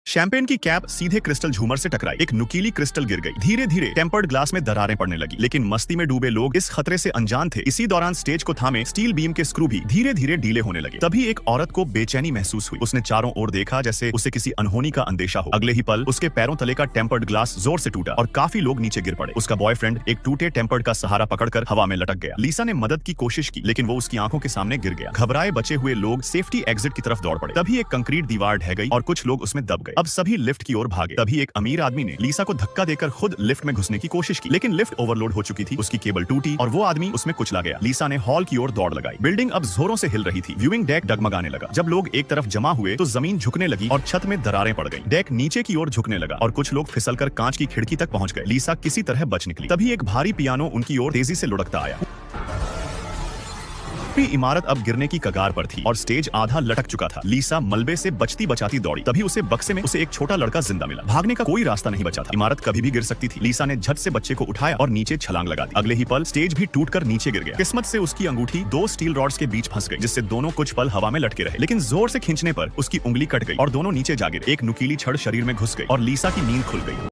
Champagne की cap सीधे crystal झूमर से टकराई। एक नुकीली क्रिस्टल गिर गई। धीरे धीरे टेम्पर्ड ग्लास में दरारें पड़ने लगी, लेकिन मस्ती में डूबे लोग इस खतरे से अनजान थे। इसी दौरान स्टेज को थामे स्टील बीम के स्क्रू भी धीरे धीरे ढीले होने लगे। तभी एक औरत को बेचैनी महसूस हुई। उसने चारों ओर देखा जैसे उसे किसी अनहोनी का अंदेशा हो। अगले ही पल उसके पैरों तले का टेम्पर्ड ग्लास जोर से टूटा और काफी लोग नीचे गिर पड़े। उसका बॉयफ्रेंड एक टूटे टेम्पर्ड का सहारा पकड़कर हवा में लटक गया। लीसा ने मदद की कोशिश की, लेकिन वो उसकी आंखों के सामने गिर गया। घबराए बचे हुए लोग सेफ्टी एग्जिट की तरफ दौड़ पड़े। तभी एक कंक्रीट दीवार ढह गई और कुछ लोग उसमें दब गए। अब सभी लिफ्ट की ओर भागे। तभी एक अमीर आदमी ने लीसा को धक्का देकर खुद लिफ्ट में घुसने की कोशिश की, लेकिन लिफ्ट ओवरलोड हो चुकी थी। उसकी केबल टूटी और वो आदमी उसमें कुचला गया। लीसा ने हॉल की ओर दौड़ लगाई। बिल्डिंग अब जोरों से हिल रही थी। व्यूइंग डेक डगमगाने लगा। जब लोग एक तरफ जमा हुए तो जमीन झुकने लगी और छत में दरारें पड़ गईं। डेक नीचे की ओर झुकने लगा और कुछ लोग फिसलकर कांच की खिड़की तक पहुंच गए। लीसा किसी तरह बच निकली। तभी एक भारी पियानो उनकी ओर तेजी से लुढ़कता आया। पूरी इमारत अब गिरने की कगार पर थी और स्टेज आधा लटक चुका था। लीसा मलबे से बचती बचाती दौड़ी। तभी उसे बक्से में एक छोटा लड़का जिंदा मिला। भागने का कोई रास्ता नहीं बचा था। इमारत कभी भी गिर सकती थी। लीसा ने झट से बच्चे को उठाया और नीचे छलांग लगा दी। अगले ही पल स्टेज भी टूटकर नीचे गिर गया। किस्मत से उसकी अंगूठी दो स्टील रॉड्स के बीच फंस गई, जिससे दोनों कुछ पल हवा में लटके रहे, लेकिन जोर से खींचने पर उसकी उंगली कट गई और दोनों नीचे जा गिरे। एक नुकीली छड़ शरीर में घुस गई और लीसा की नींद खुल गई।